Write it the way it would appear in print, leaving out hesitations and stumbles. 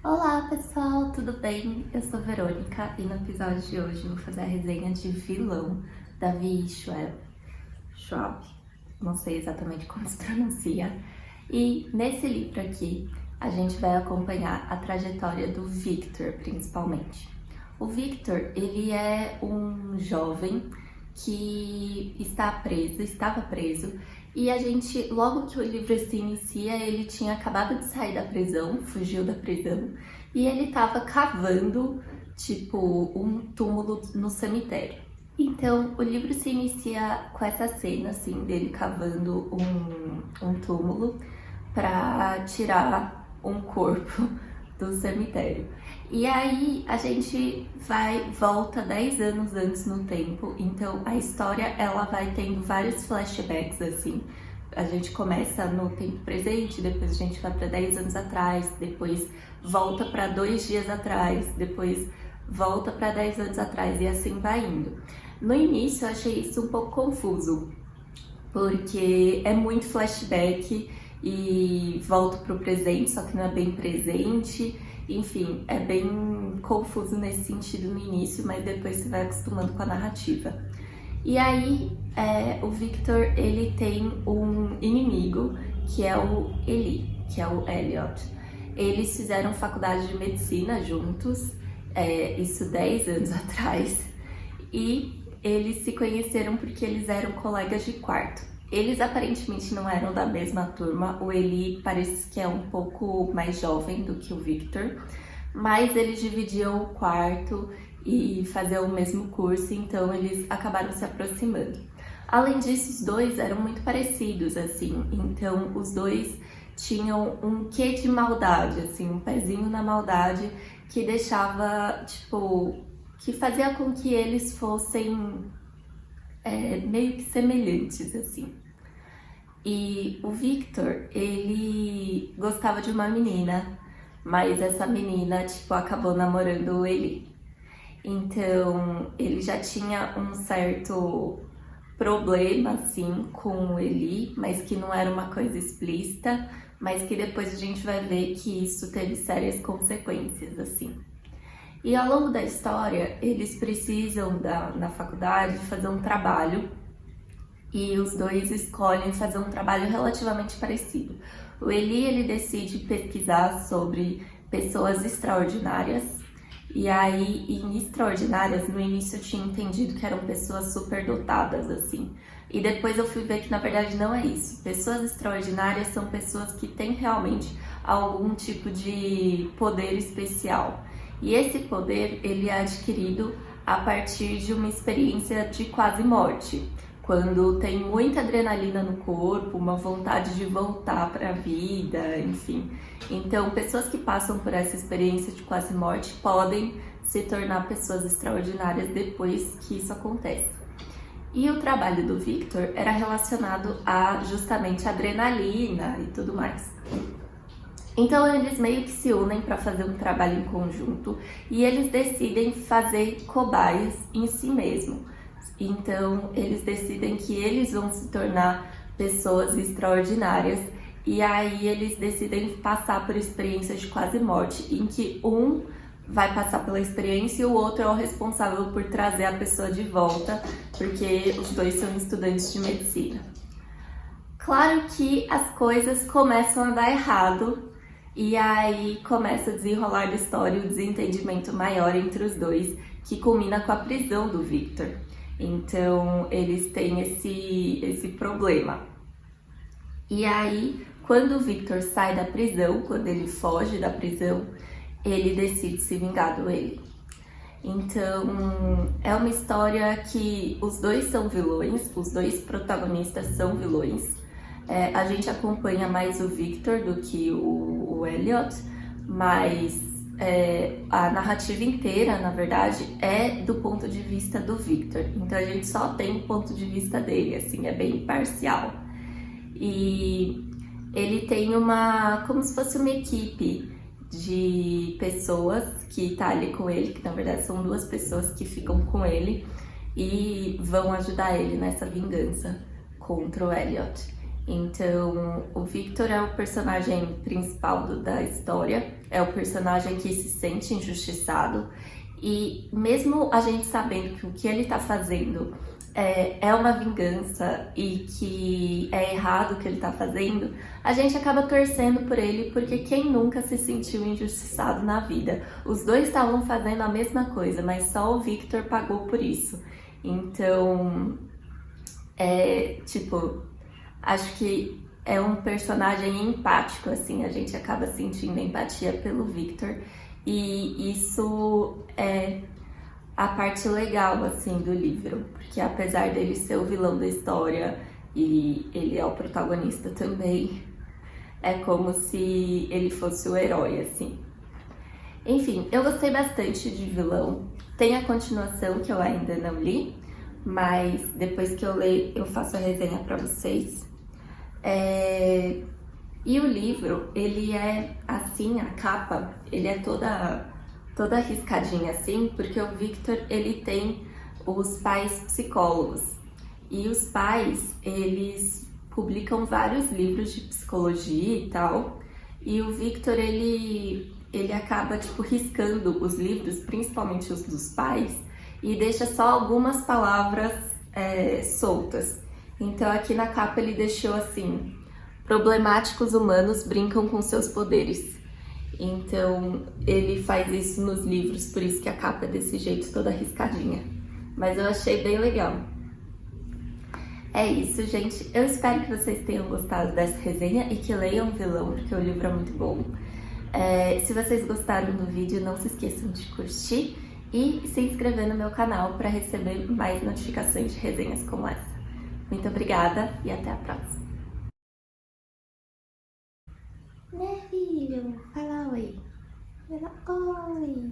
Olá pessoal, tudo bem? Eu sou Verônica e no episódio de hoje eu vou fazer a resenha de Vilão, da V.E. Schwab, não sei exatamente como se pronuncia. E nesse livro aqui a gente vai acompanhar a trajetória do Victor, principalmente. O Victor, ele é um jovem que estava preso, e a gente, logo que o livro se inicia, ele tinha acabado de sair da prisão, fugiu da prisão, e ele estava cavando, tipo, um túmulo no cemitério. Então, o livro se inicia com essa cena, assim, dele cavando um túmulo para tirar um corpo do cemitério. E aí a gente volta 10 anos antes no tempo, então a história ela vai tendo vários flashbacks assim. A gente começa no tempo presente, depois a gente vai para 10 anos atrás, depois volta para 2 dias atrás, depois volta para 10 anos atrás e assim vai indo. No início eu achei isso um pouco confuso, porque é muito flashback e volto pro presente, só que não é bem presente. Enfim, é bem confuso nesse sentido no início, mas depois você vai acostumando com a narrativa. E aí, o Victor, ele tem um inimigo, que é o Eli, que é o Elliot. Eles fizeram faculdade de medicina juntos, isso 10 anos atrás, e eles se conheceram porque eles eram colegas de quarto. Eles aparentemente não eram da mesma turma, o Eli parece que é um pouco mais jovem do que o Victor, mas eles dividiam o quarto e faziam o mesmo curso, então eles acabaram se aproximando. Além disso, os dois eram muito parecidos, assim, então os dois tinham um quê de maldade, assim, um pezinho na maldade que deixava, tipo, que fazia com que eles fossem meio que semelhantes, assim. E o Victor, ele gostava de uma menina, mas essa menina, tipo, acabou namorando ele. Então, ele já tinha um certo problema, assim, com o Eli, mas que não era uma coisa explícita, mas que depois a gente vai ver que isso teve sérias consequências, assim. E ao longo da história, eles precisam, na faculdade, fazer um trabalho, e os dois escolhem fazer um trabalho relativamente parecido. O Eli, ele decide pesquisar sobre pessoas extraordinárias, e aí, em extraordinárias, no início eu tinha entendido que eram pessoas superdotadas, assim. E depois eu fui ver que na verdade não é isso. Pessoas extraordinárias são pessoas que têm realmente algum tipo de poder especial. E esse poder, ele é adquirido a partir de uma experiência de quase morte. Quando tem muita adrenalina no corpo, uma vontade de voltar para a vida, enfim. Então, pessoas que passam por essa experiência de quase morte podem se tornar pessoas extraordinárias depois que isso acontece. E o trabalho do Victor era relacionado a justamente adrenalina e tudo mais. Então eles meio que se unem para fazer um trabalho em conjunto e eles decidem fazer cobaias em si mesmo. Então eles decidem que eles vão se tornar pessoas extraordinárias e aí eles decidem passar por experiências de quase morte, em que um vai passar pela experiência e o outro é o responsável por trazer a pessoa de volta, porque os dois são estudantes de medicina. Claro que as coisas começam a dar errado e aí começa a desenrolar da história o desentendimento maior entre os dois, que culmina com a prisão do Victor. Então eles têm esse problema. E aí, quando o Victor sai da prisão, quando ele foge da prisão, ele decide se vingar do Eli. Então, é uma história que os dois são vilões, os dois protagonistas são vilões. A gente acompanha mais o Victor do que o Elliot, mas a narrativa inteira, na verdade, é do ponto de vista do Victor. Então a gente só tem o ponto de vista dele, assim, é bem parcial. E ele tem como se fosse uma equipe de pessoas que tá ali com ele, que na verdade são 2 pessoas que ficam com ele e vão ajudar ele nessa vingança contra o Elliot. Então, o Victor é o personagem principal da história, é o personagem que se sente injustiçado, e mesmo a gente sabendo que o que ele tá fazendo é uma vingança e que é errado o que ele tá fazendo, a gente acaba torcendo por ele, porque quem nunca se sentiu injustiçado na vida? Os dois estavam fazendo a mesma coisa, mas só o Victor pagou por isso. Então, acho que é um personagem empático, assim, a gente acaba sentindo empatia pelo Victor, e isso é a parte legal, assim, do livro, porque apesar dele ser o vilão da história e ele é o protagonista também, é como se ele fosse o herói, assim. Enfim, eu gostei bastante de Vilão. Tem a continuação que eu ainda não li, mas depois que eu ler eu faço a resenha pra vocês. E o livro, ele é assim, a capa, ele é toda riscadinha assim, porque o Victor, ele tem os pais psicólogos. E os pais, eles publicam vários livros de psicologia e tal. E o Victor, ele acaba, tipo, riscando os livros, principalmente os dos pais, e deixa só algumas palavras soltas. Então aqui na capa ele deixou assim: problemáticos humanos brincam com seus poderes. Então ele faz isso nos livros, por isso que a capa é desse jeito, toda riscadinha. Mas eu achei bem legal. É isso, gente. Eu espero que vocês tenham gostado dessa resenha e que leiam Vilão, porque o livro é muito bom. Se vocês gostaram do vídeo, não se esqueçam de curtir e se inscrever no meu canal para receber mais notificações de resenhas como essa. Muito obrigada e até a próxima. Né, filho? Fala oi. Fala oi.